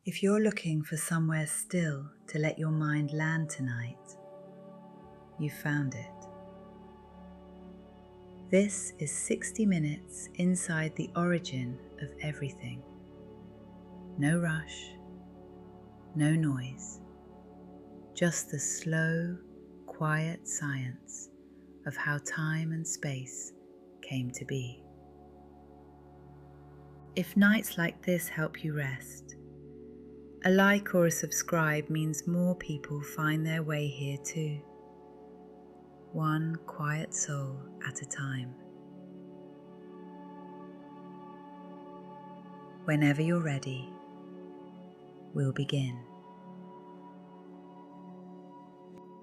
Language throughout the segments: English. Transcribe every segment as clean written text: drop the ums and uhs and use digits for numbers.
If you're looking for somewhere still to let your mind land tonight, you've found it. This is 60 minutes inside the origin of everything. No rush, no noise, just the slow, quiet science of how time and space came to be. If nights like this help you rest, a like or a subscribe means more people find their way here too. One quiet soul at a time. Whenever you're ready, we'll begin.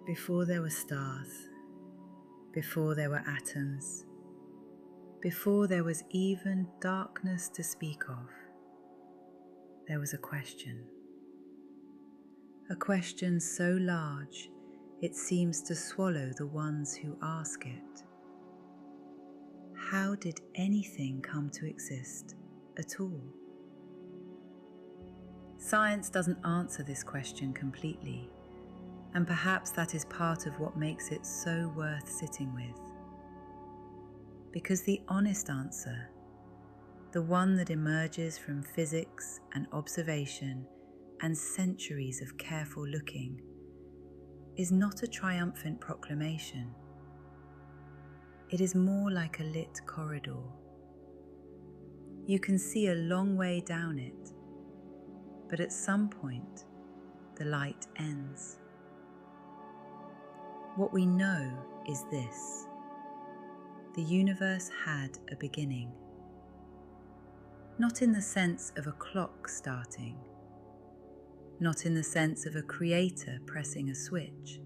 Before there were stars, before there were atoms, before there was even darkness to speak of, there was a question. A question so large it seems to swallow the ones who ask it. How did anything come to exist at all? Science doesn't answer this question completely, and perhaps that is part of what makes it so worth sitting with. Because the honest answer, the one that emerges from physics and observation and centuries of careful looking, is not a triumphant proclamation. It is more like a lit corridor. You can see a long way down it, but at some point, the light ends. What we know is this: the universe had a beginning. Not in the sense of a clock starting, not in the sense of a creator pressing a switch,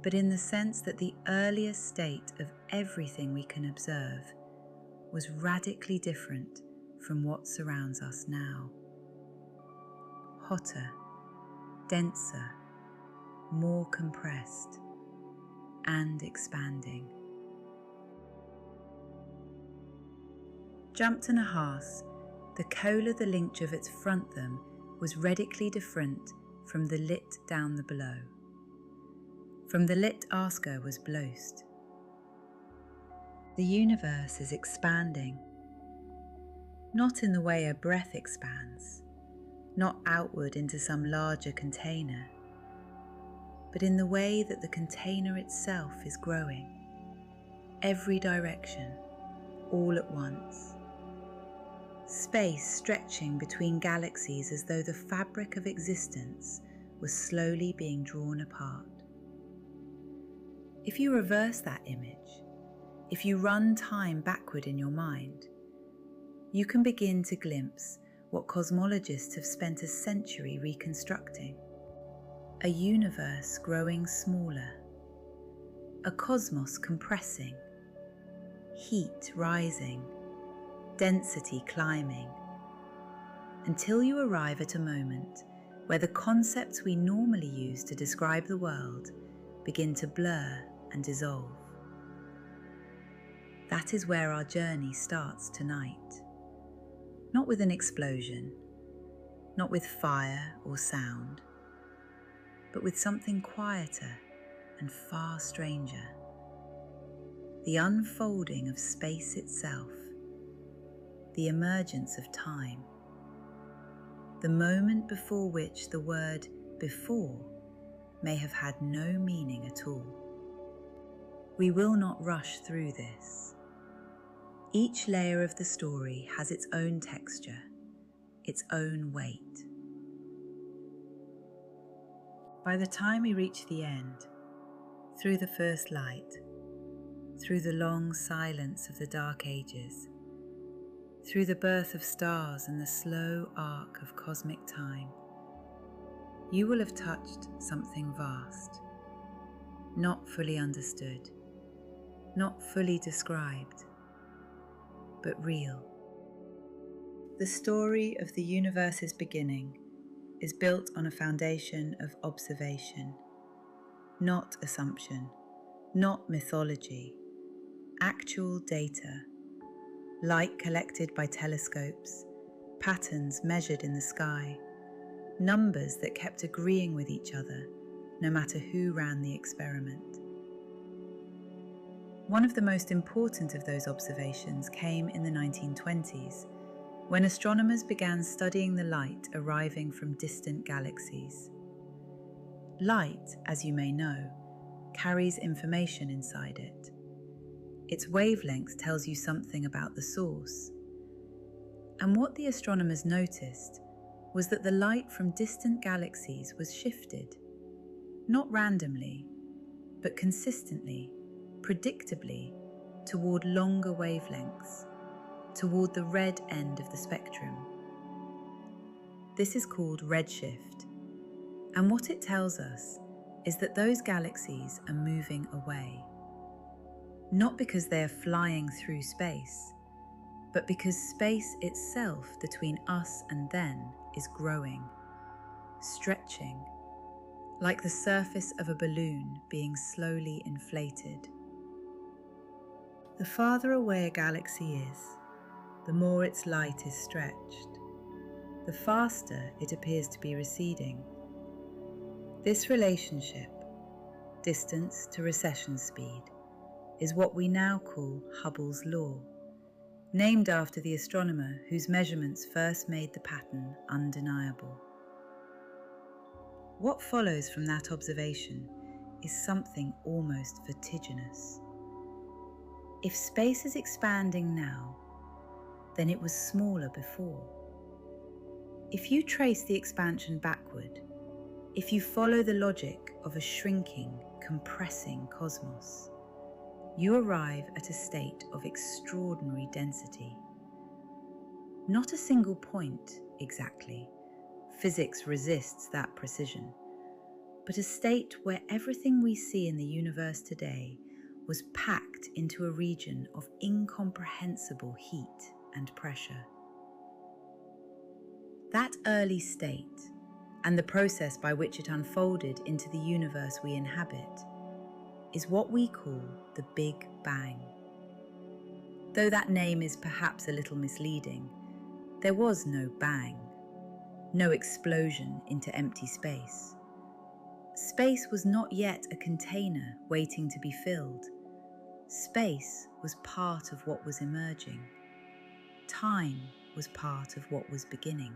but in the sense that the earliest state of everything we can observe was radically different from what surrounds us now. Hotter, denser, more compressed, and expanding. Jumped in a hearse, the cola the linkage of its front them was radically different from the lit down the below. From the lit asker was blowst. The universe is expanding, not in the way a breath expands, not outward into some larger container, but in the way that the container itself is growing, every direction, all at once. Space stretching between galaxies as though the fabric of existence was slowly being drawn apart. If you reverse that image, if you run time backward in your mind, you can begin to glimpse what cosmologists have spent a century reconstructing. A universe growing smaller, a cosmos compressing, heat rising, density climbing, until you arrive at a moment where the concepts we normally use to describe the world begin to blur and dissolve. That is where our journey starts tonight. Not with an explosion, not with fire or sound, but with something quieter and far stranger. The unfolding of space itself, the emergence of time, the moment before which the word before may have had no meaning at all. We will not rush through this. Each layer of the story has its own texture, its own weight. By the time we reach the end, through the first light, through the long silence of the dark ages, through the birth of stars and the slow arc of cosmic time, you will have touched something vast, not fully understood, not fully described, but real. The story of the universe's beginning is built on a foundation of observation, not assumption, not mythology, actual data, light collected by telescopes, patterns measured in the sky, numbers that kept agreeing with each other no matter who ran the experiment. One of the most important of those observations came in the 1920s, when astronomers began studying the light arriving from distant galaxies. Light, as you may know, carries information inside it. Its wavelength tells you something about the source. And what the astronomers noticed was that the light from distant galaxies was shifted, not randomly, but consistently, predictably, toward longer wavelengths, toward the red end of the spectrum. This is called redshift, and what it tells us is that those galaxies are moving away. Not because they are flying through space, but because space itself between us and them is growing, stretching, like the surface of a balloon being slowly inflated. The farther away a galaxy is, the more its light is stretched, the faster it appears to be receding. This relationship, distance to recession speed, is what we now call Hubble's law, named after the astronomer whose measurements first made the pattern undeniable. What follows from that observation is something almost vertiginous. If space is expanding now, then it was smaller before. If you trace the expansion backward, if you follow the logic of a shrinking, compressing cosmos, you arrive at a state of extraordinary density. Not a single point, exactly. Physics resists that precision. But a state where everything we see in the universe today was packed into a region of incomprehensible heat and pressure. That early state, and the process by which it unfolded into the universe we inhabit, is what we call the Big Bang. Though that name is perhaps a little misleading, there was no bang, no explosion into empty space. Space was not yet a container waiting to be filled. Space was part of what was emerging. Time was part of what was beginning.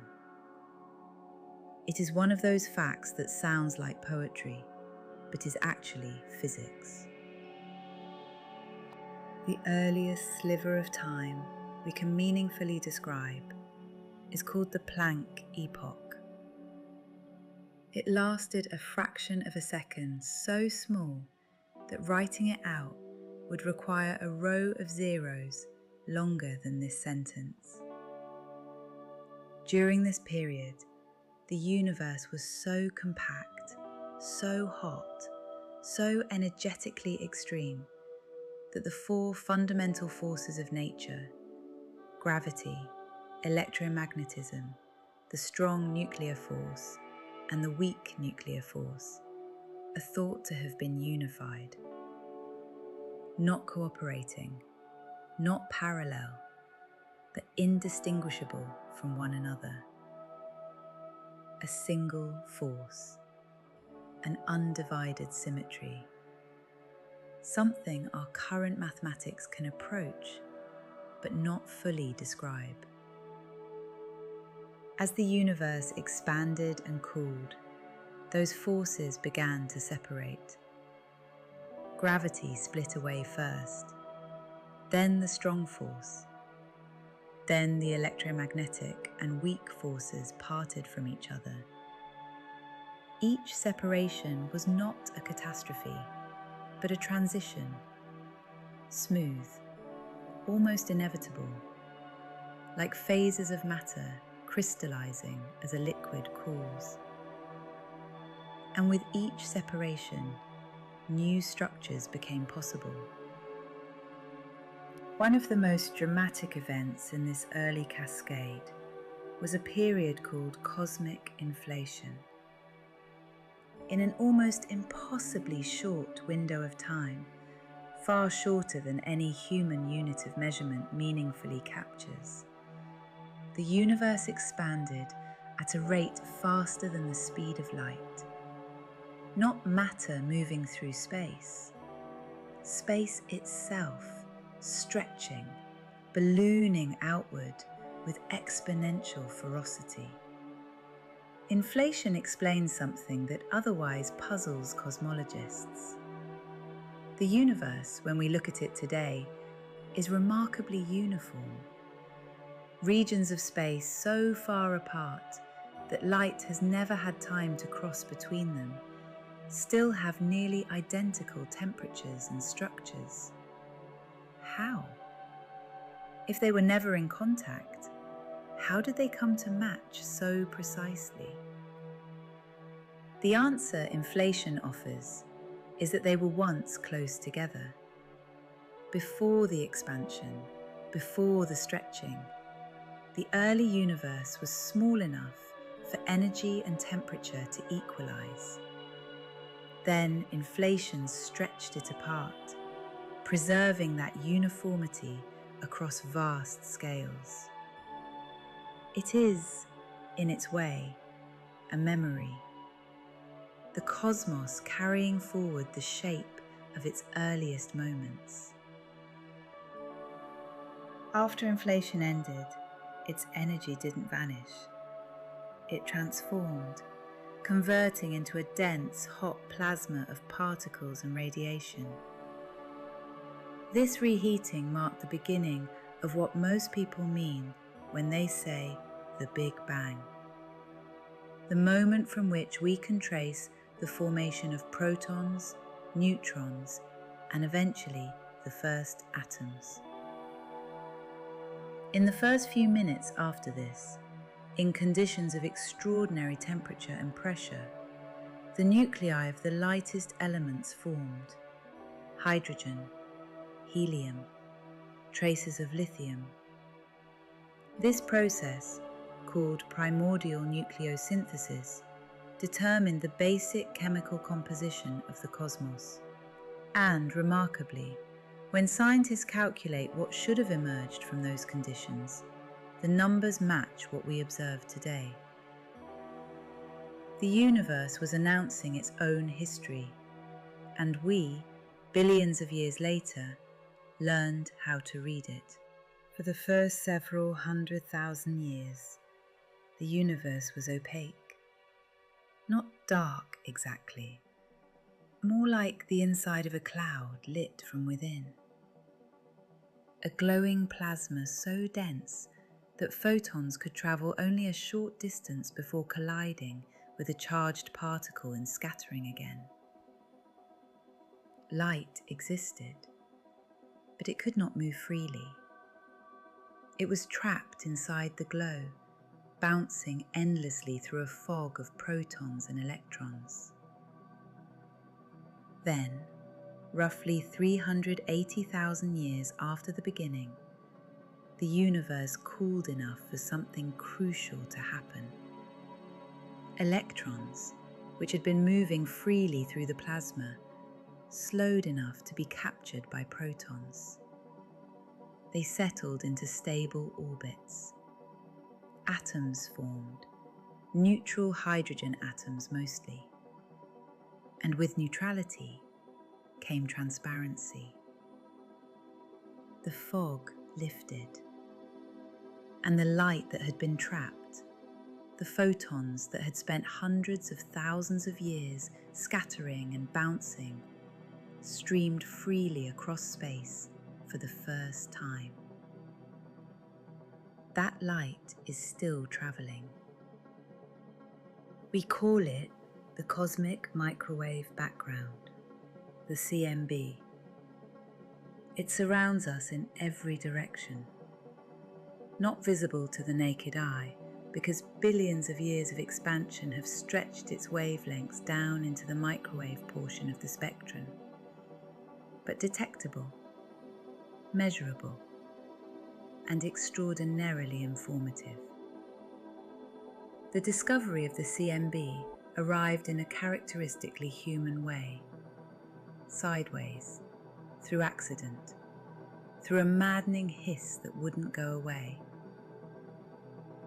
It is one of those facts that sounds like poetry, but is actually physics. The earliest sliver of time we can meaningfully describe is called the Planck epoch. It lasted a fraction of a second, so small that writing it out would require a row of zeros longer than this sentence. During this period, the universe was so compact, so hot, so energetically extreme, that the four fundamental forces of nature, gravity, electromagnetism, the strong nuclear force, and the weak nuclear force, are thought to have been unified. Not cooperating, not parallel, but indistinguishable from one another. A single force, an undivided symmetry, something our current mathematics can approach, but not fully describe. As the universe expanded and cooled, those forces began to separate. Gravity split away first, then the strong force, then the electromagnetic and weak forces parted from each other. Each separation was not a catastrophe, but a transition, smooth, almost inevitable, like phases of matter crystallizing as a liquid cools. And with each separation, new structures became possible. One of the most dramatic events in this early cascade was a period called cosmic inflation. In an almost impossibly short window of time, far shorter than any human unit of measurement meaningfully captures, the universe expanded at a rate faster than the speed of light. Not matter moving through space, space itself stretching, ballooning outward with exponential ferocity. Inflation explains something that otherwise puzzles cosmologists. The universe, when we look at it today, is remarkably uniform. Regions of space so far apart that light has never had time to cross between them still have nearly identical temperatures and structures. How? If they were never in contact, how did they come to match so precisely? The answer inflation offers is that they were once close together. Before the expansion, before the stretching, the early universe was small enough for energy and temperature to equalize. Then inflation stretched it apart, preserving that uniformity across vast scales. It is, in its way, a memory. The cosmos carrying forward the shape of its earliest moments. After inflation ended, its energy didn't vanish. It transformed, converting into a dense, hot plasma of particles and radiation. This reheating marked the beginning of what most people mean when they say the Big Bang. The moment from which we can trace the formation of protons, neutrons, and eventually the first atoms. In the first few minutes after this, in conditions of extraordinary temperature and pressure, the nuclei of the lightest elements formed: hydrogen, helium, traces of lithium. This process, called primordial nucleosynthesis, determined the basic chemical composition of the cosmos. And, remarkably, when scientists calculate what should have emerged from those conditions, the numbers match what we observe today. The universe was announcing its own history, and we, billions of years later, learned how to read it. For the first several 100,000 years, the universe was opaque. Not dark exactly, more like the inside of a cloud lit from within. A glowing plasma so dense that photons could travel only a short distance before colliding with a charged particle and scattering again. Light existed, but it could not move freely. It was trapped inside the glow, bouncing endlessly through a fog of protons and electrons. Then, roughly 380,000 years after the beginning, the universe cooled enough for something crucial to happen. Electrons, which had been moving freely through the plasma, slowed enough to be captured by protons. They settled into stable orbits. Atoms formed, neutral hydrogen atoms mostly. And with neutrality came transparency. The fog lifted, and the light that had been trapped, the photons that had spent hundreds of thousands of years scattering and bouncing, streamed freely across space for the first time. That light is still traveling. We call it the cosmic microwave background, the CMB. It surrounds us in every direction, not visible to the naked eye, because billions of years of expansion have stretched its wavelengths down into the microwave portion of the spectrum, but detectable, measurable, and extraordinarily informative. The discovery of the CMB arrived in a characteristically human way, sideways, through accident, through a maddening hiss that wouldn't go away.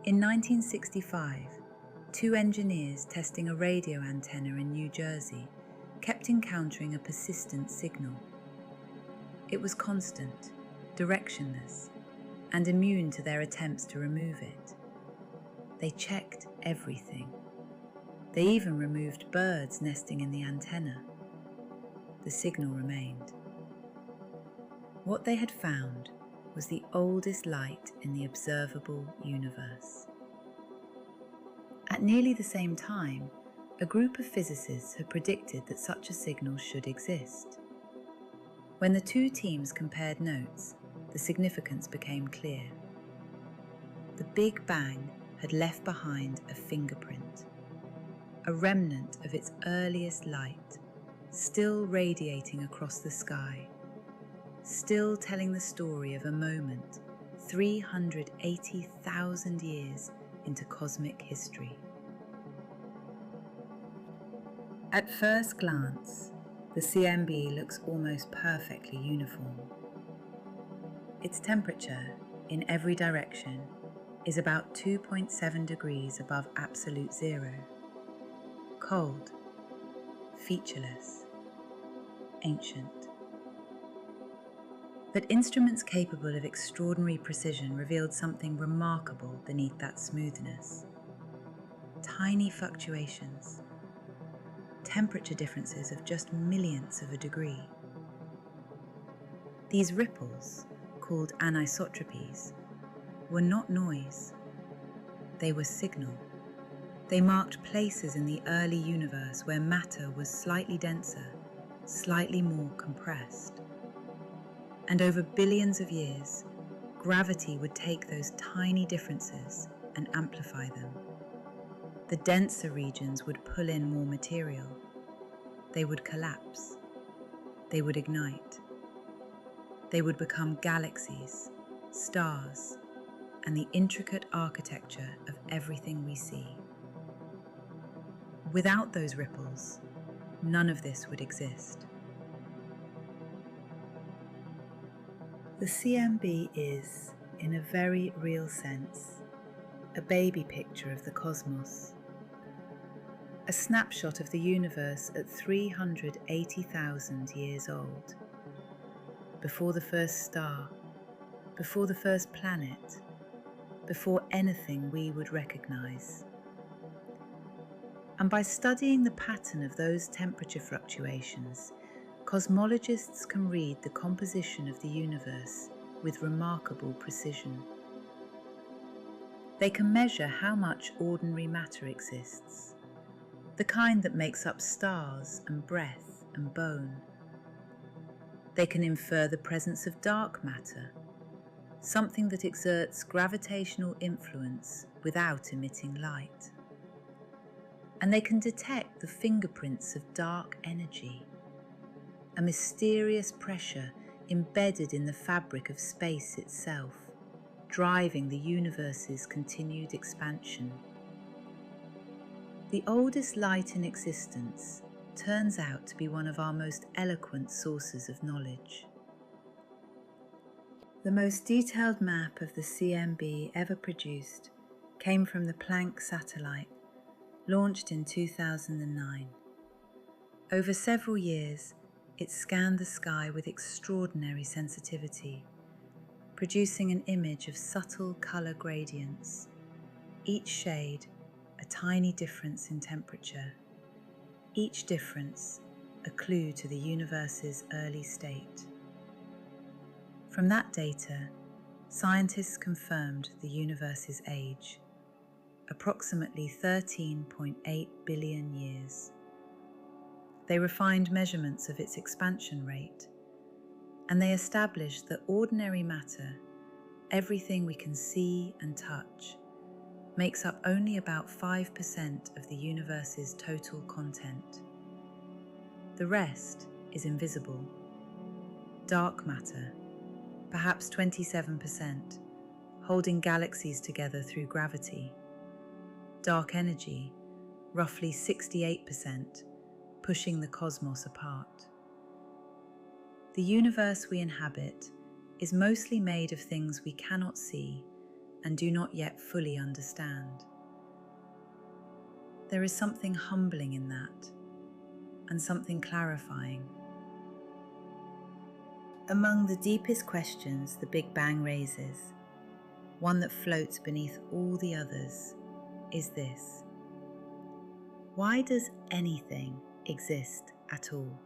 In 1965, two engineers testing a radio antenna in New Jersey kept encountering a persistent signal. It was constant, directionless, and immune to their attempts to remove it. They checked everything. They even removed birds nesting in the antenna. The signal remained. What they had found was the oldest light in the observable universe. At nearly the same time, a group of physicists had predicted that such a signal should exist. When the two teams compared notes, the significance became clear. The Big Bang had left behind a fingerprint, a remnant of its earliest light, still radiating across the sky, still telling the story of a moment 380,000 years into cosmic history. At first glance, the CMB looks almost perfectly uniform. Its temperature, in every direction, is about 2.7 degrees above absolute zero. Cold, featureless, ancient. But instruments capable of extraordinary precision revealed something remarkable beneath that smoothness. Tiny fluctuations, temperature differences of just millionths of a degree. These ripples, called anisotropies, were not noise. They were signal. They marked places in the early universe where matter was slightly denser, slightly more compressed. And over billions of years, gravity would take those tiny differences and amplify them. The denser regions would pull in more material. They would collapse. They would ignite. They would become galaxies, stars, and the intricate architecture of everything we see. Without those ripples, none of this would exist. The CMB is, in a very real sense, a baby picture of the cosmos, a snapshot of the universe at 380,000 years old, before the first star, before the first planet, before anything we would recognize. And by studying the pattern of those temperature fluctuations, cosmologists can read the composition of the universe with remarkable precision. They can measure how much ordinary matter exists, the kind that makes up stars and breath and bone. They can infer the presence of dark matter, something that exerts gravitational influence without emitting light. And they can detect the fingerprints of dark energy, a mysterious pressure embedded in the fabric of space itself, driving the universe's continued expansion. The oldest light in existence turns out to be one of our most eloquent sources of knowledge. The most detailed map of the CMB ever produced came from the Planck satellite, launched in 2009. Over several years, it scanned the sky with extraordinary sensitivity, producing an image of subtle colour gradients, each shade a tiny difference in temperature, each difference a clue to the universe's early state. From that data, scientists confirmed the universe's age, approximately 13.8 billion years. They refined measurements of its expansion rate, and they established that ordinary matter, everything we can see and touch, makes up only about 5% of the universe's total content. The rest is invisible. Dark matter, perhaps 27%, holding galaxies together through gravity. Dark energy, roughly 68%, pushing the cosmos apart. The universe we inhabit is mostly made of things we cannot see and do not yet fully understand. There is something humbling in that, and something clarifying. Among the deepest questions the Big Bang raises, one that floats beneath all the others, is this: why does anything exist at all?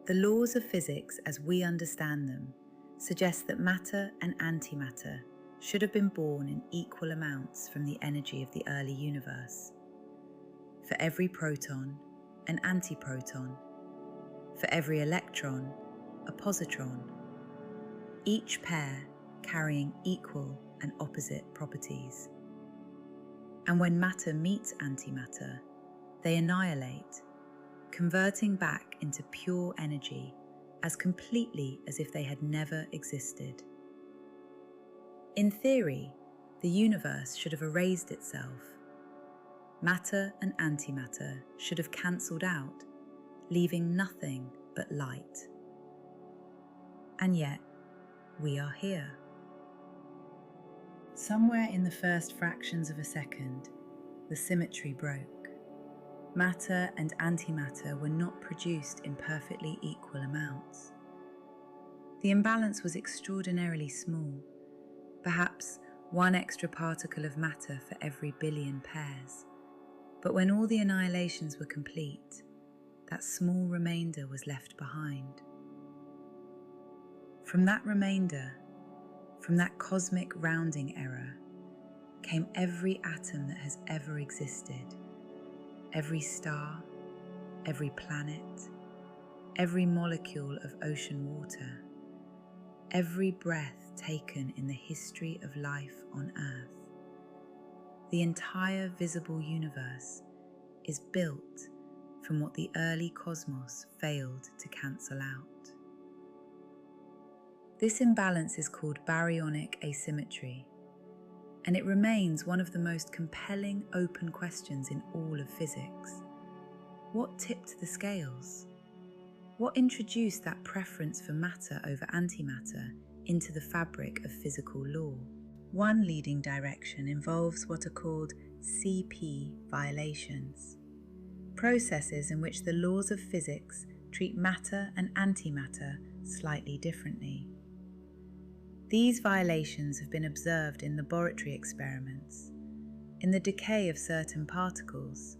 The laws of physics as we understand them suggest that matter and antimatter should have been born in equal amounts from the energy of the early universe. For every proton, an antiproton. For every electron, a positron. Each pair carrying equal and opposite properties. And when matter meets antimatter, they annihilate, converting back into pure energy as completely as if they had never existed. In theory, the universe should have erased itself. Matter and antimatter should have cancelled out, leaving nothing but light. And yet, we are here. Somewhere in the first fractions of a second, the symmetry broke. Matter and antimatter were not produced in perfectly equal amounts. The imbalance was extraordinarily small, perhaps one extra particle of matter for every billion pairs. But when all the annihilations were complete, that small remainder was left behind. From that remainder, from that cosmic rounding error, came every atom that has ever existed, every star, every planet, every molecule of ocean water, every breath taken in the history of life on Earth. The entire visible universe is built from what the early cosmos failed to cancel out. This imbalance is called baryonic asymmetry, and it remains one of the most compelling open questions in all of physics. What tipped the scales? What introduced that preference for matter over antimatter into the fabric of physical law? One leading direction involves what are called CP violations, processes in which the laws of physics treat matter and antimatter slightly differently. These violations have been observed in laboratory experiments, in the decay of certain particles,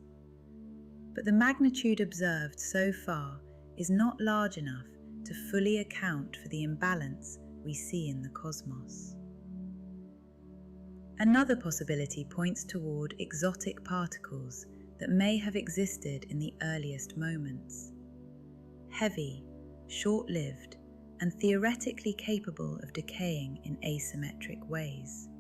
but the magnitude observed so far is not large enough to fully account for the imbalance we see in the cosmos. Another possibility points toward exotic particles that may have existed in the earliest moments. Heavy, short-lived, and theoretically capable of decaying in asymmetric ways.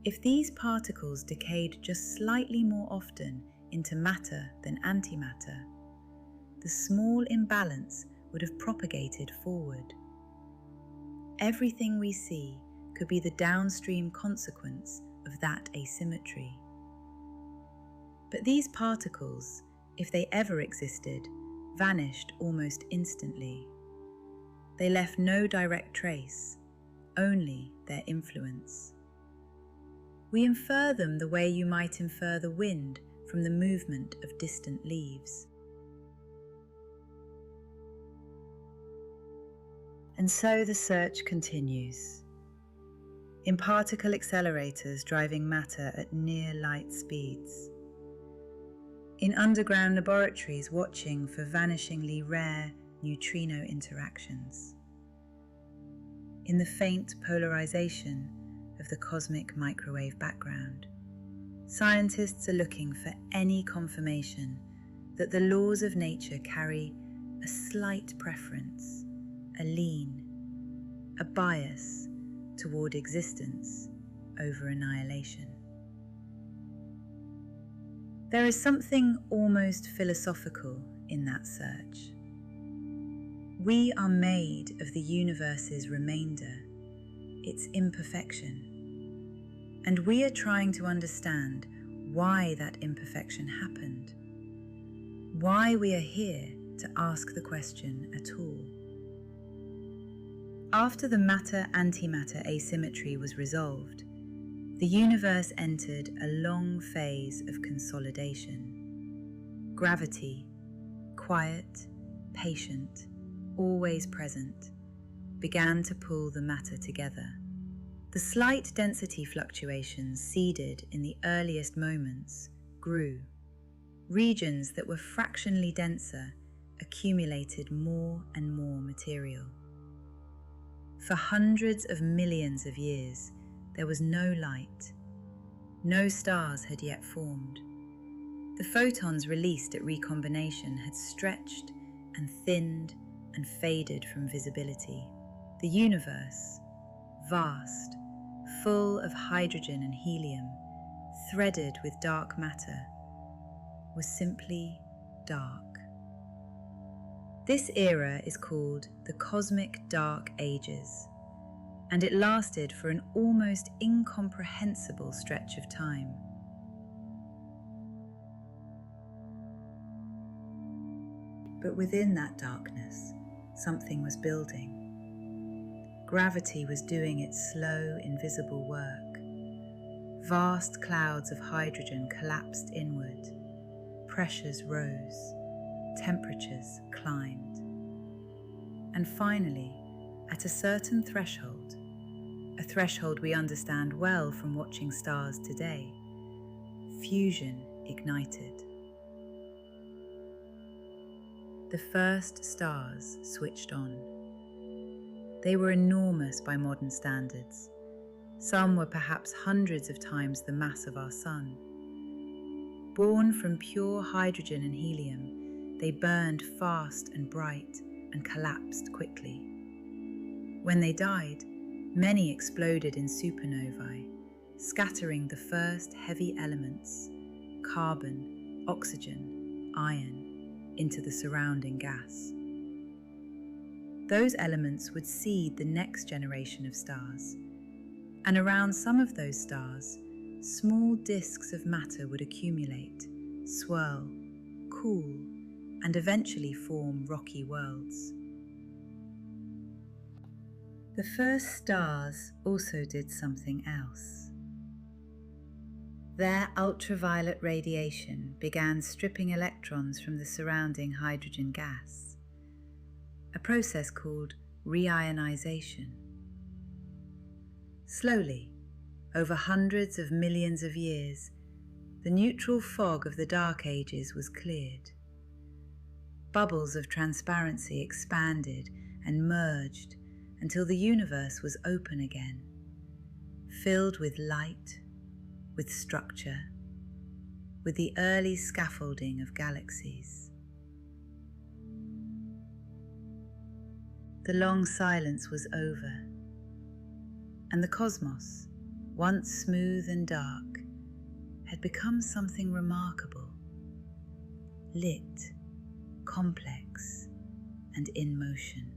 If these particles decayed just slightly more often into matter than antimatter, the small imbalance would have propagated forward. Everything we see could be the downstream consequence of that asymmetry. But these particles, if they ever existed, vanished almost instantly. They left no direct trace, only their influence. We infer them the way you might infer the wind from the movement of distant leaves. And so the search continues. In particle accelerators driving matter at near light speeds. In underground laboratories watching for vanishingly rare neutrino interactions. In the faint polarization of the cosmic microwave background, scientists are looking for any confirmation that the laws of nature carry a slight preference, a lean, a bias toward existence over annihilation. There is something almost philosophical in that search. We are made of the universe's remainder, its imperfection, and we are trying to understand why that imperfection happened, why we are here to ask the question at all. After the matter-antimatter asymmetry was resolved, the universe entered a long phase of consolidation. Gravity, quiet, patient, always present, began to pull the matter together. The slight density fluctuations seeded in the earliest moments grew. Regions that were fractionally denser accumulated more and more material. For hundreds of millions of years, there was no light. No stars had yet formed. The photons released at recombination had stretched and thinned and faded from visibility. The universe, vast, full of hydrogen and helium, threaded with dark matter, was simply dark. This era is called the Cosmic Dark Ages, and it lasted for an almost incomprehensible stretch of time. But within that darkness, something was building. Gravity was doing its slow, invisible work. Vast clouds of hydrogen collapsed inward. Pressures rose. Temperatures climbed. And finally, at a certain threshold, a threshold we understand well from watching stars today, fusion ignited. The first stars switched on. They were enormous by modern standards. Some were perhaps hundreds of times the mass of our sun. Born from pure hydrogen and helium, they burned fast and bright and collapsed quickly. When they died, many exploded in supernovae, scattering the first heavy elements, carbon, oxygen, iron, into the surrounding gas. Those elements would seed the next generation of stars, and around some of those stars, small disks of matter would accumulate, swirl, cool, and eventually form rocky worlds. The first stars also did something else. Their ultraviolet radiation began stripping electrons from the surrounding hydrogen gas, a process called reionization. Slowly, over hundreds of millions of years, the neutral fog of the Dark Ages was cleared. Bubbles of transparency expanded and merged until the universe was open again, filled with light, with structure, with the early scaffolding of galaxies. The long silence was over, and the cosmos, once smooth and dark, had become something remarkable, lit, complex, and in motion.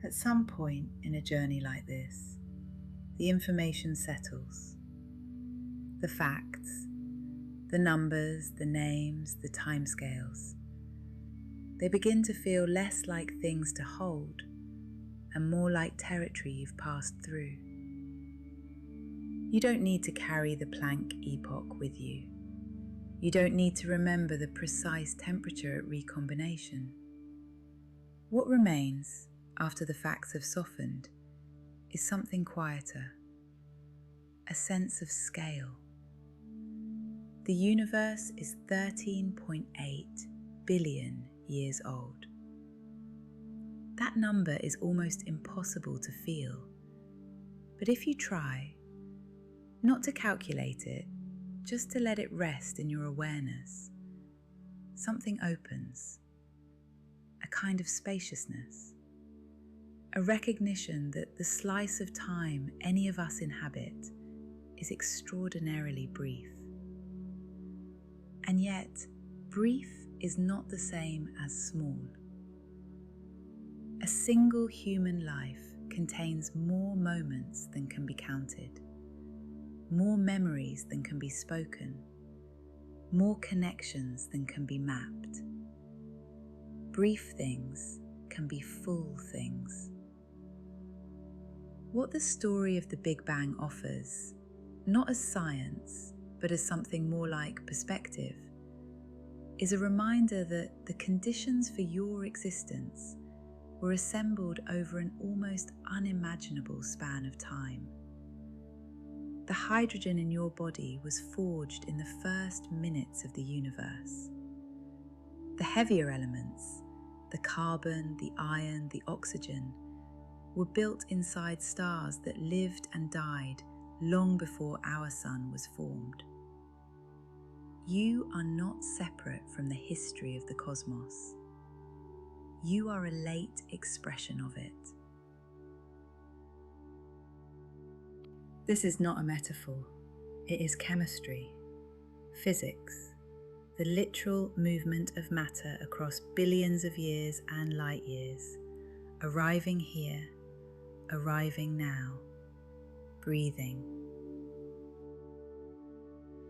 At some point in a journey like this, the information settles. The facts, the numbers, the names, the timescales, they begin to feel less like things to hold and more like territory you've passed through. You don't need to carry the Planck epoch with you. You don't need to remember the precise temperature at recombination. What remains after the facts have softened is something quieter, a sense of scale. The universe is 13.8 billion years old. That number is almost impossible to feel, but if you try, not to calculate it, just to let it rest in your awareness, something opens, a kind of spaciousness, a recognition that the slice of time any of us inhabit is extraordinarily brief. And yet, brief is not the same as small. A single human life contains more moments than can be counted, more memories than can be spoken, more connections than can be mapped. Brief things can be full things. What the story of the Big Bang offers, not as science, but as something more like perspective, is a reminder that the conditions for your existence were assembled over an almost unimaginable span of time. The hydrogen in your body was forged in the first minutes of the universe. The heavier elements, the carbon, the iron, the oxygen, were built inside stars that lived and died long before our sun was formed. You are not separate from the history of the cosmos. You are a late expression of it. This is not a metaphor. It is chemistry, physics, the literal movement of matter across billions of years and light years, arriving here, arriving now, breathing.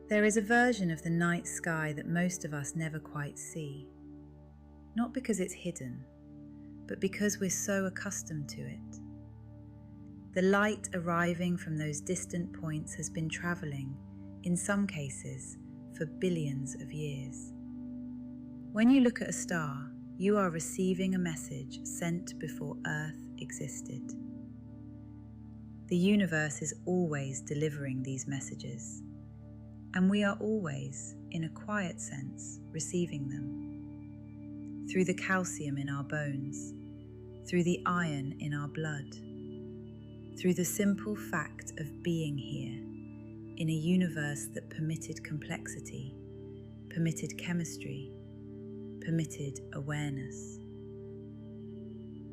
There is a version of the night sky that most of us never quite see, not because it's hidden, but because we're so accustomed to it. The light arriving from those distant points has been travelling, in some cases, for billions of years. When you look at a star, you are receiving a message sent before Earth existed. The universe is always delivering these messages, and we are always, in a quiet sense, receiving them. Through the calcium in our bones, through the iron in our blood, through the simple fact of being here in a universe that permitted complexity, permitted chemistry, permitted awareness.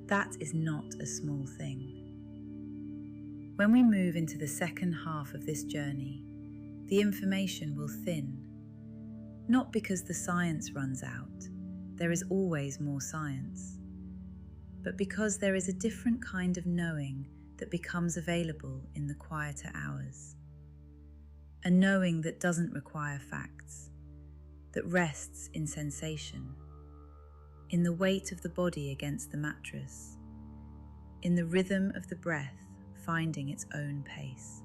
That is not a small thing. When we move into the second half of this journey, the information will thin, not because the science runs out, there is always more science, but because there is a different kind of knowing that becomes available in the quieter hours. A knowing that doesn't require facts, that rests in sensation, in the weight of the body against the mattress, in the rhythm of the breath finding its own pace.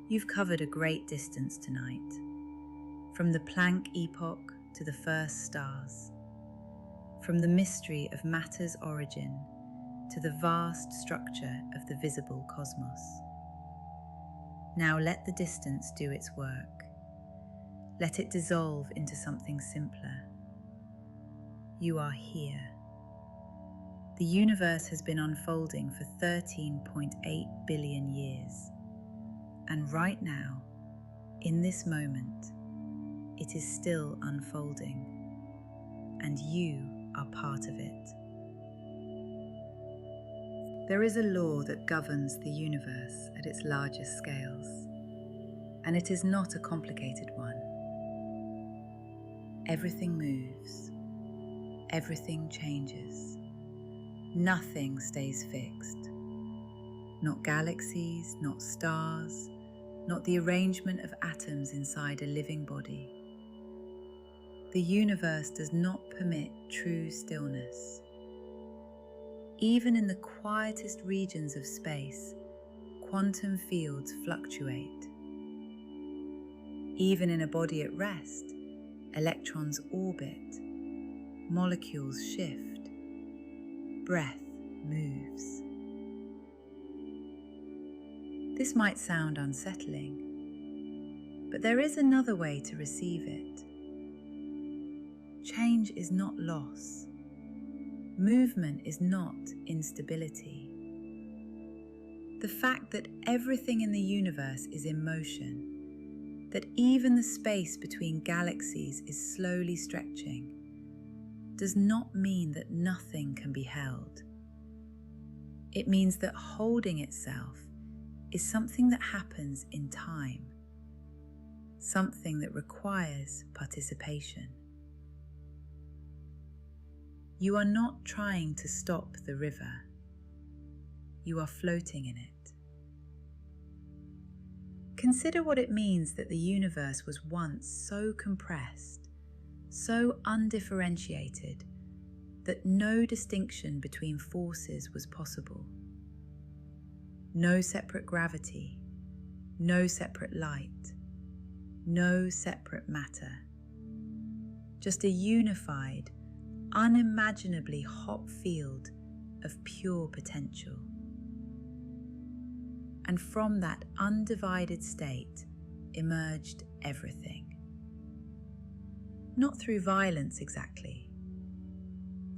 You've covered a great distance tonight, from the Planck epoch to the first stars, from the mystery of matter's origin to the vast structure of the visible cosmos. Now let the distance do its work. Let it dissolve into something simpler. You are here. The universe has been unfolding for 13.8 billion years. And right now, in this moment, it is still unfolding. And you are part of it. There is a law that governs the universe at its largest scales, and it is not a complicated one. Everything moves, everything changes, nothing stays fixed. Not galaxies, not stars, not the arrangement of atoms inside a living body. The universe does not permit true stillness. Even in the quietest regions of space, quantum fields fluctuate. Even in a body at rest, electrons orbit, molecules shift, breath moves. This might sound unsettling, but there is another way to receive it. Change is not loss. Movement is not instability. The fact that everything in the universe is in motion, that even the space between galaxies is slowly stretching, does not mean that nothing can be held. It means that holding itself is something that happens in time, something that requires participation. You are not trying to stop the river. You are floating in it. Consider what it means that the universe was once so compressed, so undifferentiated, that no distinction between forces was possible. No separate gravity, no separate light, no separate matter. Just a unified, unimaginably hot field of pure potential. And from that undivided state emerged everything. Not through violence exactly,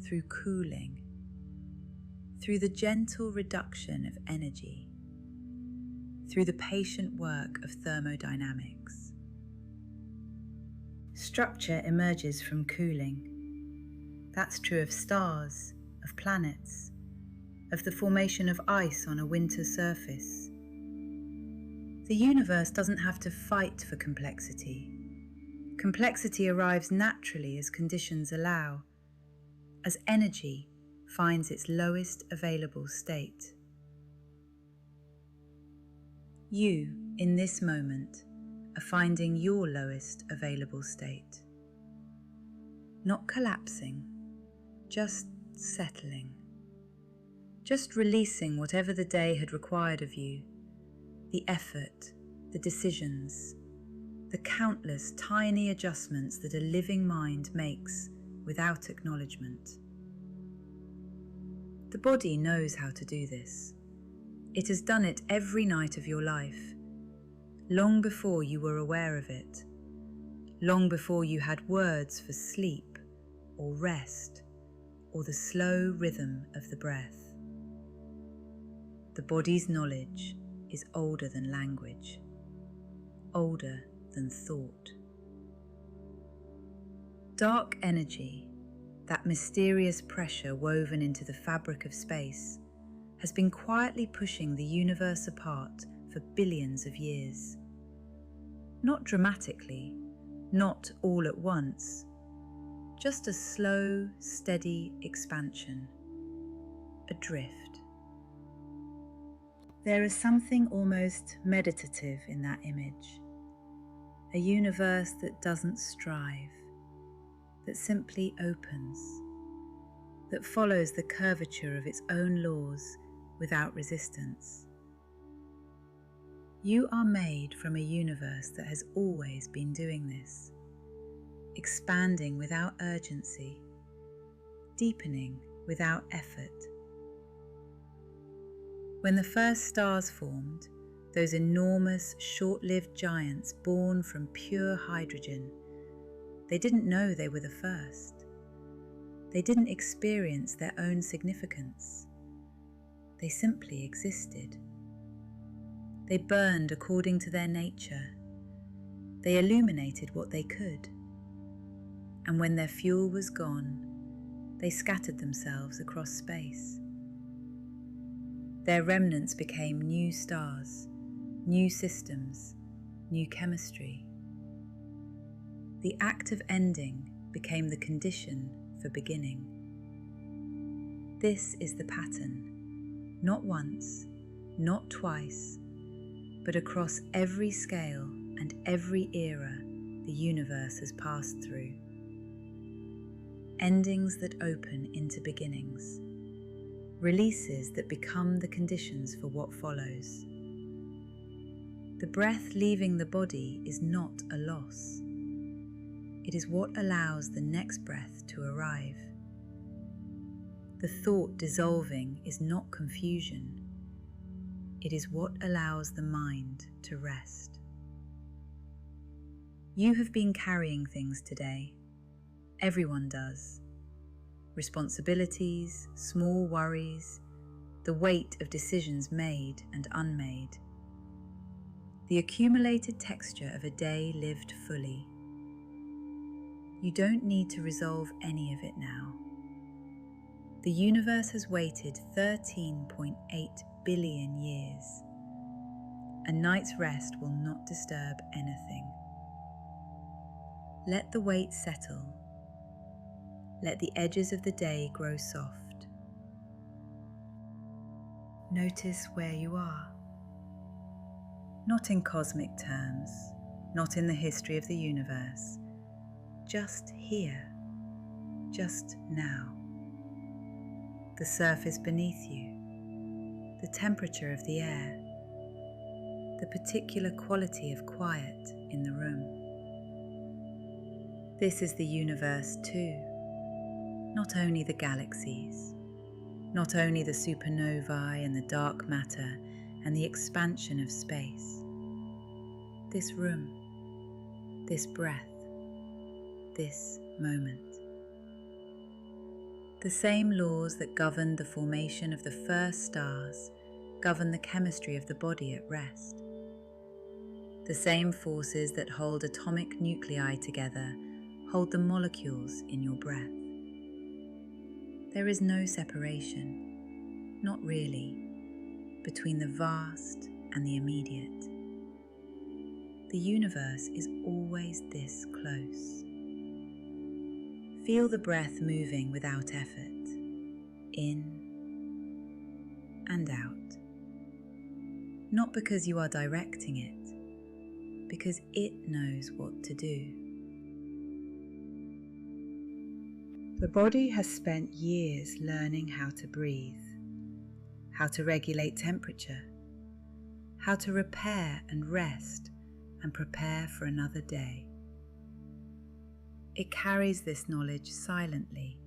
through cooling, through the gentle reduction of energy, through the patient work of thermodynamics. Structure emerges from cooling. That's true of stars, of planets, of the formation of ice on a winter surface. The universe doesn't have to fight for complexity. Complexity arrives naturally as conditions allow, as energy finds its lowest available state. You, in this moment, are finding your lowest available state. Not collapsing, just settling. Just releasing whatever the day had required of you, the effort, the decisions, the countless tiny adjustments that a living mind makes without acknowledgement. The body knows how to do this. It has done it every night of your life, long before you were aware of it, long before you had words for sleep or rest or the slow rhythm of the breath. The body's knowledge is older than language, older than thought. Dark energy, that mysterious pressure woven into the fabric of space, has been quietly pushing the universe apart for billions of years. Not dramatically, not all at once, just a slow, steady expansion, a drift. There is something almost meditative in that image, a universe that doesn't strive, that simply opens, that follows the curvature of its own laws without resistance. You are made from a universe that has always been doing this, expanding without urgency, deepening without effort. When the first stars formed, those enormous, short-lived giants born from pure hydrogen, they didn't know they were the first. They didn't experience their own significance. They simply existed. They burned according to their nature. They illuminated what they could. And when their fuel was gone, they scattered themselves across space. Their remnants became new stars, new systems, new chemistry. The act of ending became the condition for beginning. This is the pattern, not once, not twice, but across every scale and every era the universe has passed through. Endings that open into beginnings, releases that become the conditions for what follows. The breath leaving the body is not a loss. It is what allows the next breath to arrive. The thought dissolving is not confusion. It is what allows the mind to rest. You have been carrying things today. Everyone does. Responsibilities, small worries, the weight of decisions made and unmade. The accumulated texture of a day lived fully. You don't need to resolve any of it now. The universe has waited 13.8 billion years. A night's rest will not disturb anything. Let the weight settle. Let the edges of the day grow soft. Notice where you are. Not in cosmic terms, not in the history of the universe, just here, just now. The surface beneath you, the temperature of the air, the particular quality of quiet in the room. This is the universe too, not only the galaxies, not only the supernovae and the dark matter and the expansion of space. This room, this breath, this moment. The same laws that governed the formation of the first stars govern the chemistry of the body at rest. The same forces that hold atomic nuclei together hold the molecules in your breath. There is no separation, not really, between the vast and the immediate. The universe is always this close. Feel the breath moving without effort, in and out. Not because you are directing it, because it knows what to do. The body has spent years learning how to breathe, how to regulate temperature, how to repair and rest and prepare for another day. It carries this knowledge silently,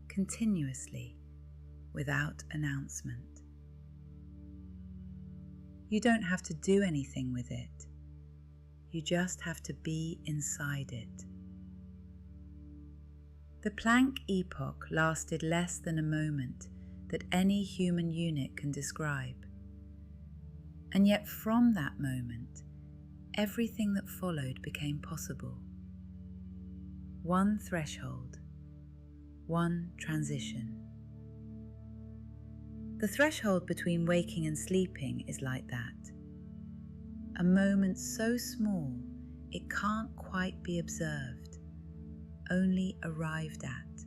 continuously, without announcement. You don't have to do anything with it. You just have to be inside it. The Planck epoch lasted less than a moment that any human unit can describe. And yet from that moment, everything that followed became possible. One threshold, one transition. The threshold between waking and sleeping is like that. A moment so small it can't quite be observed, only arrived at.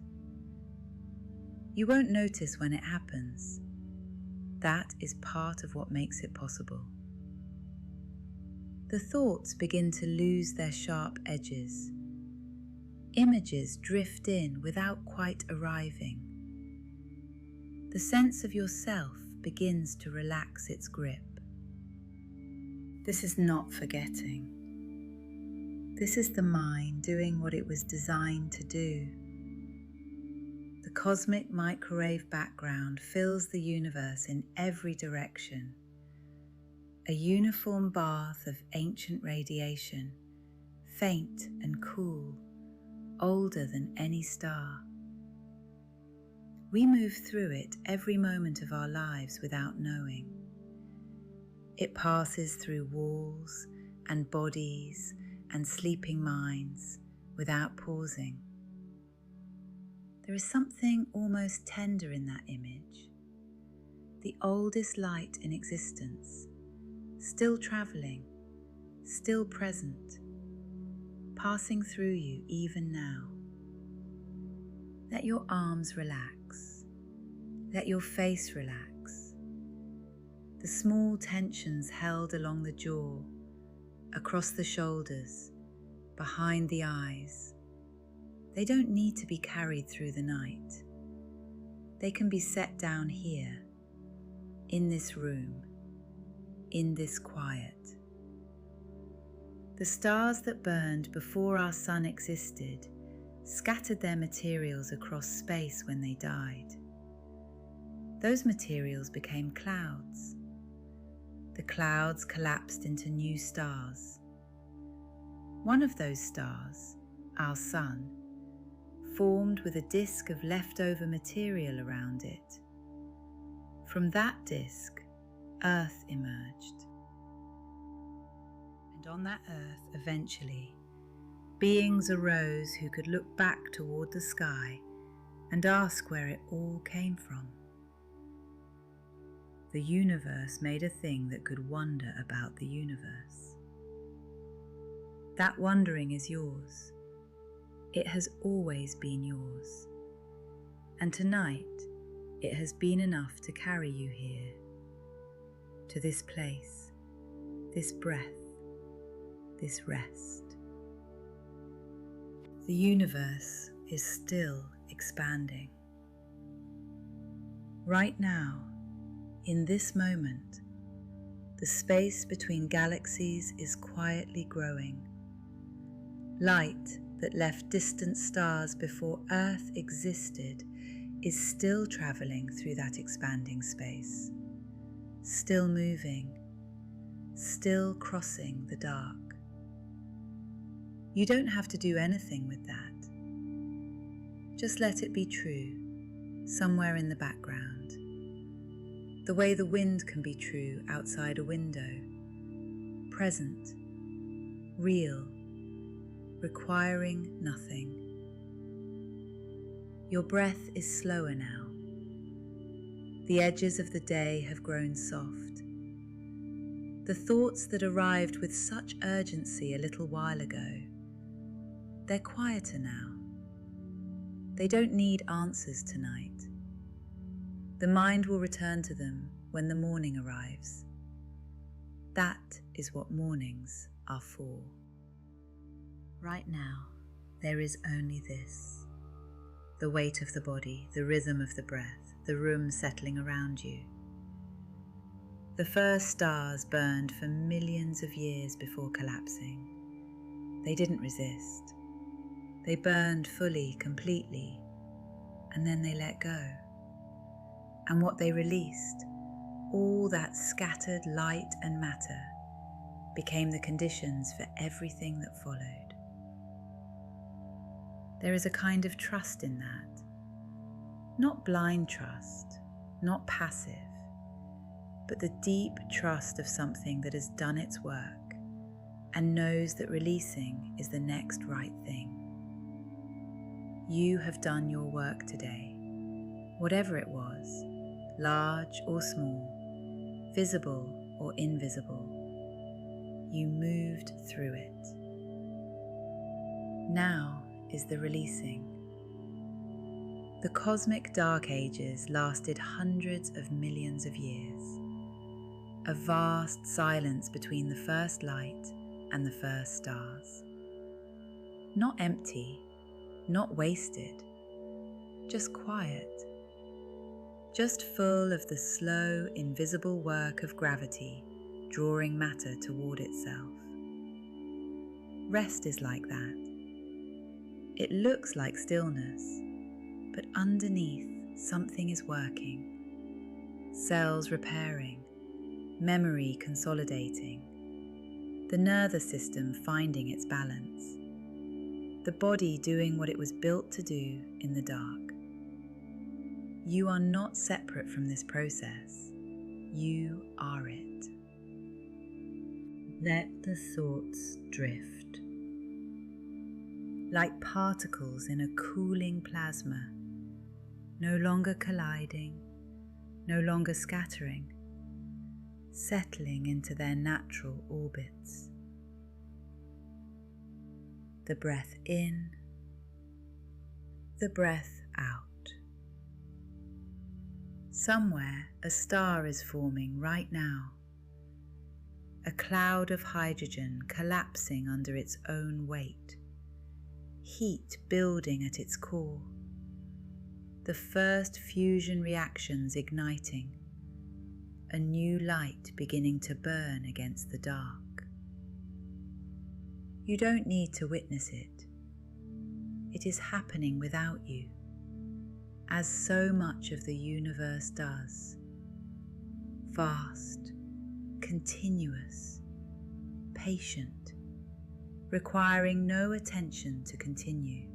You won't notice when it happens. That is part of what makes it possible. The thoughts begin to lose their sharp edges. Images drift in without quite arriving. The sense of yourself begins to relax its grip. This is not forgetting. This is the mind doing what it was designed to do. The cosmic microwave background fills the universe in every direction. A uniform bath of ancient radiation, faint and cool, older than any star. We move through it every moment of our lives without knowing. It passes through walls and bodies and sleeping minds without pausing. There is something almost tender in that image. The oldest light in existence, still travelling, still present, passing through you even now. Let your arms relax. Let your face relax. The small tensions held along the jaw, across the shoulders, behind the eyes. They don't need to be carried through the night. They can be set down here, in this room, in this quiet. The stars that burned before our sun existed scattered their materials across space when they died. Those materials became clouds. The clouds collapsed into new stars. One of those stars, our sun, formed with a disk of leftover material around it. From that disk, Earth emerged. And on that Earth, eventually, beings arose who could look back toward the sky and ask where it all came from. The universe made a thing that could wonder about the universe. That wondering is yours. It has always been yours. And tonight, it has been enough to carry you here, to this place, this breath, this rest. The universe is still expanding. Right now, In this moment, the space between galaxies is quietly growing. Light that left distant stars before Earth existed is still traveling through that expanding space, still moving, still crossing the dark. You don't have to do anything with that. Just let it be true, somewhere in the background. The way the wind can be true outside a window, present, real, requiring nothing. Your breath is slower now. The edges of the day have grown soft. The thoughts that arrived with such urgency a little while ago, they're quieter now. They don't need answers tonight. The mind will return to them when the morning arrives. That is what mornings are for. Right now, there is only this: the weight of the body, the rhythm of the breath, the room settling around you. The first stars burned for millions of years before collapsing. They didn't resist. They burned fully, completely, and then they let go. And what they released, all that scattered light and matter, became the conditions for everything that followed. There is a kind of trust in that. Not blind trust, not passive, but the deep trust of something that has done its work and knows that releasing is the next right thing. You have done your work today, whatever it was, large or small, visible or invisible. You moved through it. Now is the releasing. The cosmic dark ages lasted hundreds of millions of years. A vast silence between the first light and the first stars. Not empty, not wasted, just quiet. Just full of the slow, invisible work of gravity drawing matter toward itself. Rest is like that. It looks like stillness, but underneath something is working. Cells repairing, memory consolidating, the nervous system finding its balance, the body doing what it was built to do in the dark. You are not separate from this process. You are it. Let the thoughts drift. Like particles in a cooling plasma, no longer colliding, no longer scattering, settling into their natural orbits. The breath in, the breath out. Somewhere a star is forming right now, a cloud of hydrogen collapsing under its own weight, heat building at its core, the first fusion reactions igniting, a new light beginning to burn against the dark. You don't need to witness it. It is happening without you, as so much of the universe does. Vast, continuous, patient, requiring no attention to continue.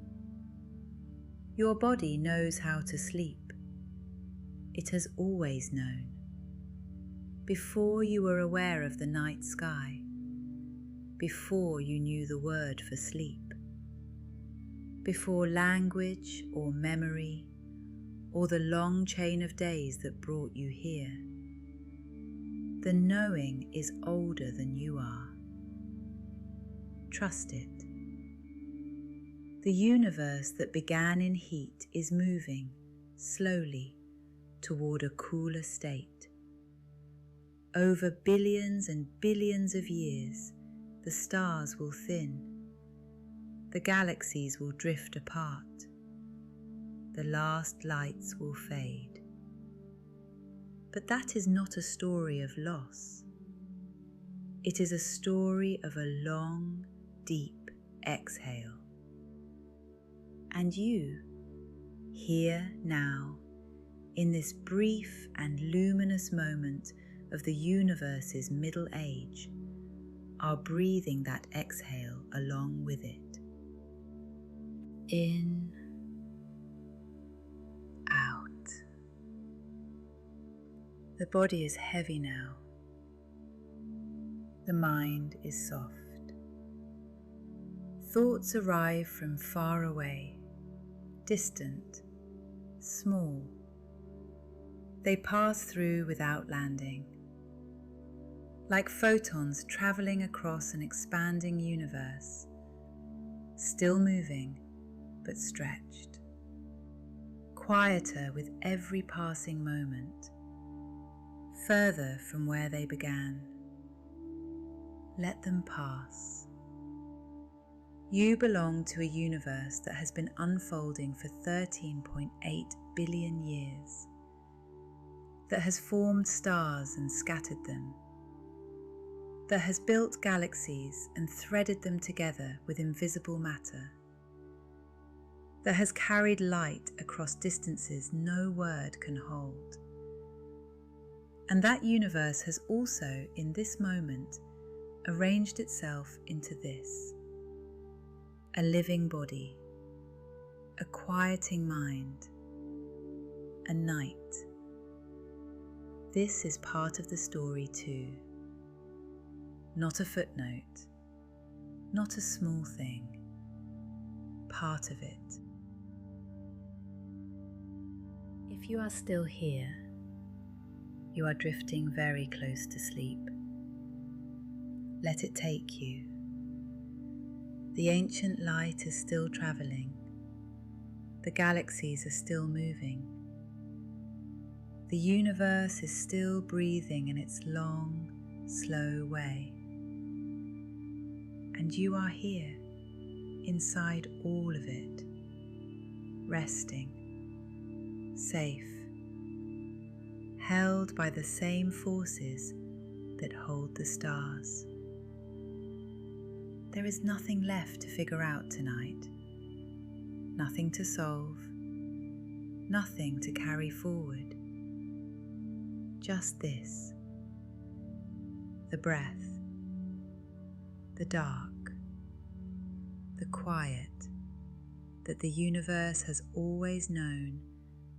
Your body knows how to sleep. It has always known. Before you were aware of the night sky, before you knew the word for sleep, before language or memory or the long chain of days that brought you here. The knowing is older than you are. Trust it. The universe that began in heat is moving slowly toward a cooler state. Over billions and billions of years, the stars will thin. The galaxies will drift apart. The last lights will fade. But that is not a story of loss. It is a story of a long, deep exhale. And you, here now, in this brief and luminous moment of the universe's middle age, are breathing that exhale along with it. In, out. The body is heavy now. The mind is soft. Thoughts arrive from far away, distant, small. They pass through without landing, like photons traveling across an expanding universe, still moving but stretched, quieter with every passing moment, further from where they began. Let them pass. You belong to a universe that has been unfolding for 13.8 billion years, that has formed stars and scattered them, that has built galaxies and threaded them together with invisible matter, that has carried light across distances no word can hold. And that universe has also, in this moment, arranged itself into this: a living body, a quieting mind, a night. This is part of the story too. Not a footnote, not a small thing, part of it. If you are still here, you are drifting very close to sleep. Let it take you. The ancient light is still traveling. The galaxies are still moving. The universe is still breathing in its long, slow way. And you are here, inside all of it, resting, safe, held by the same forces that hold the stars. There is nothing left to figure out tonight, nothing to solve, nothing to carry forward. Just this: the breath, the dark, the quiet that the universe has always known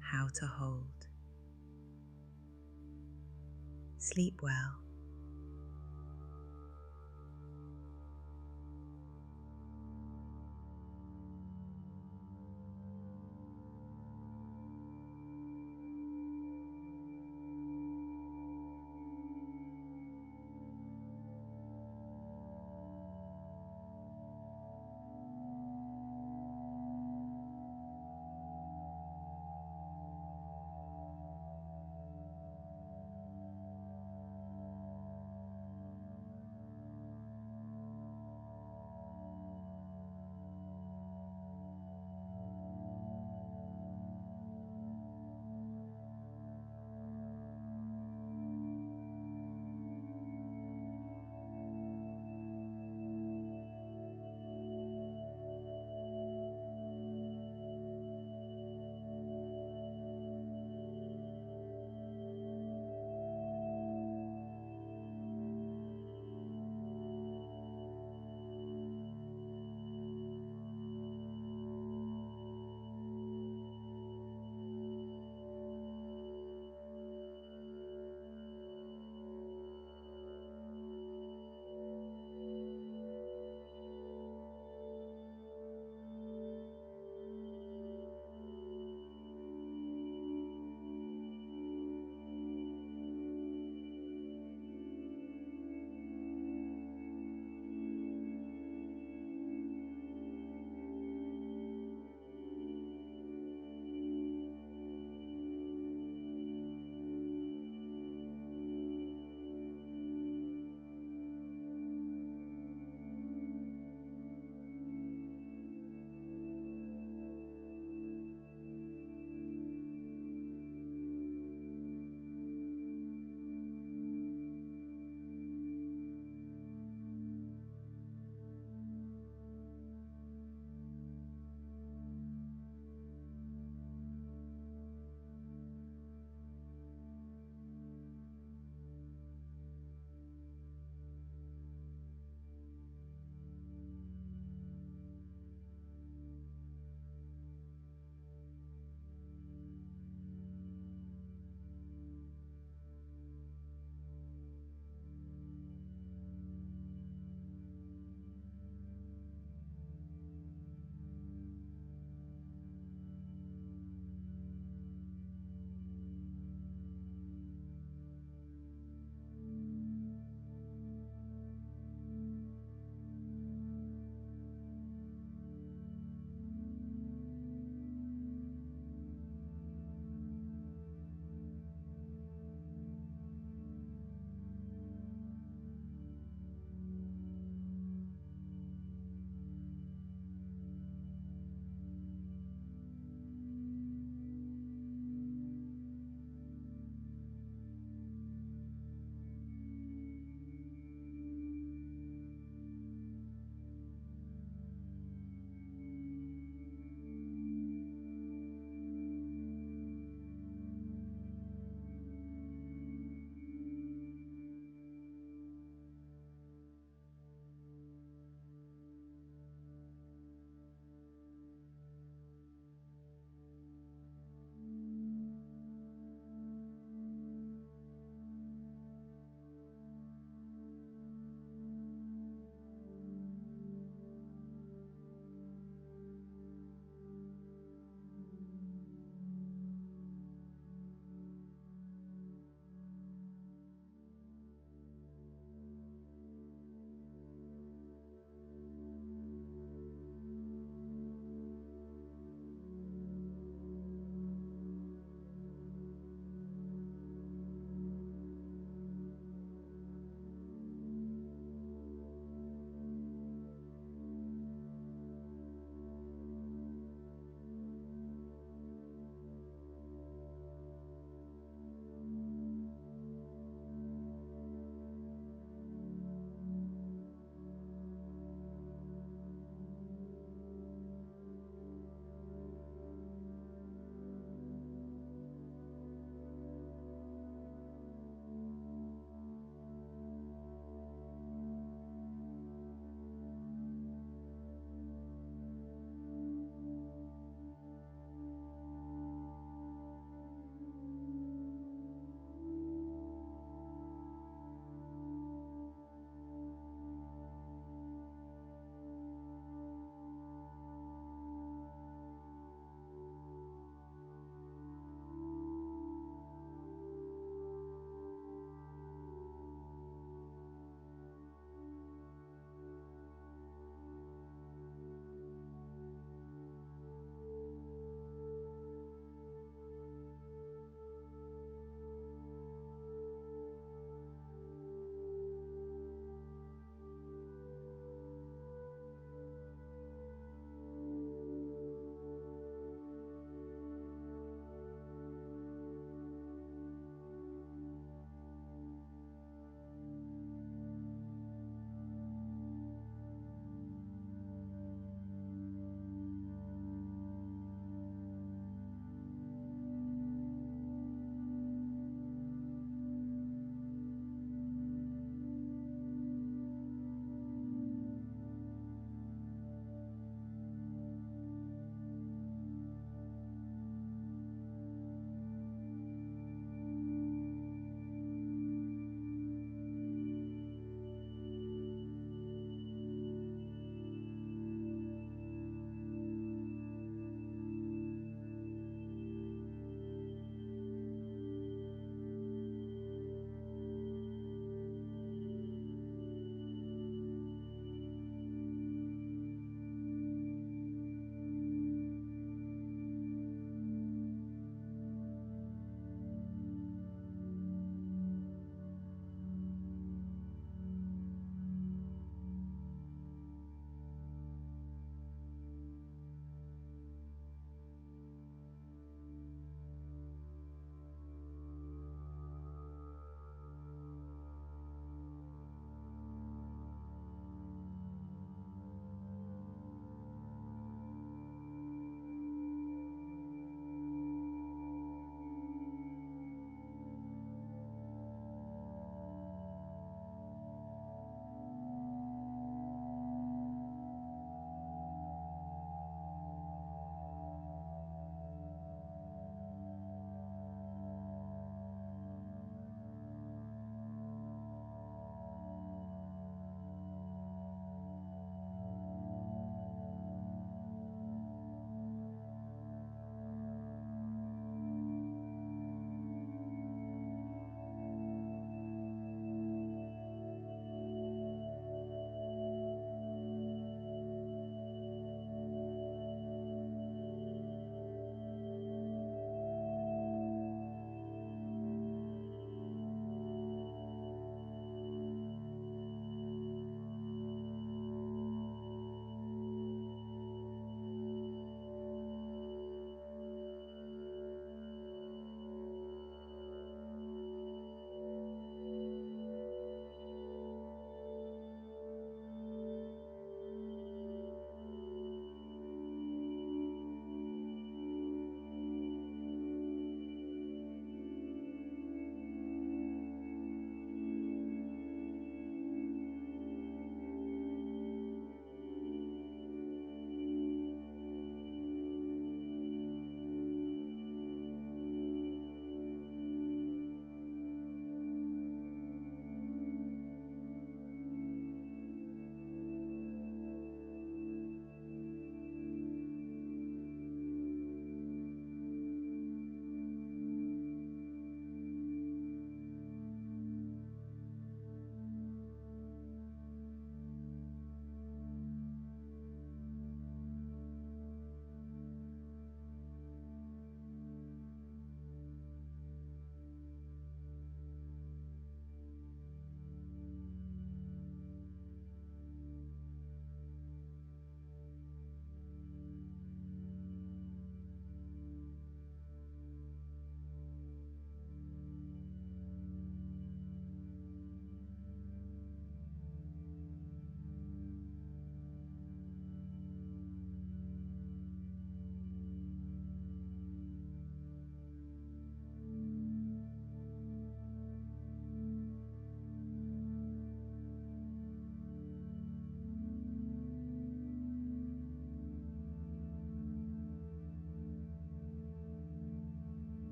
how to hold. Sleep well.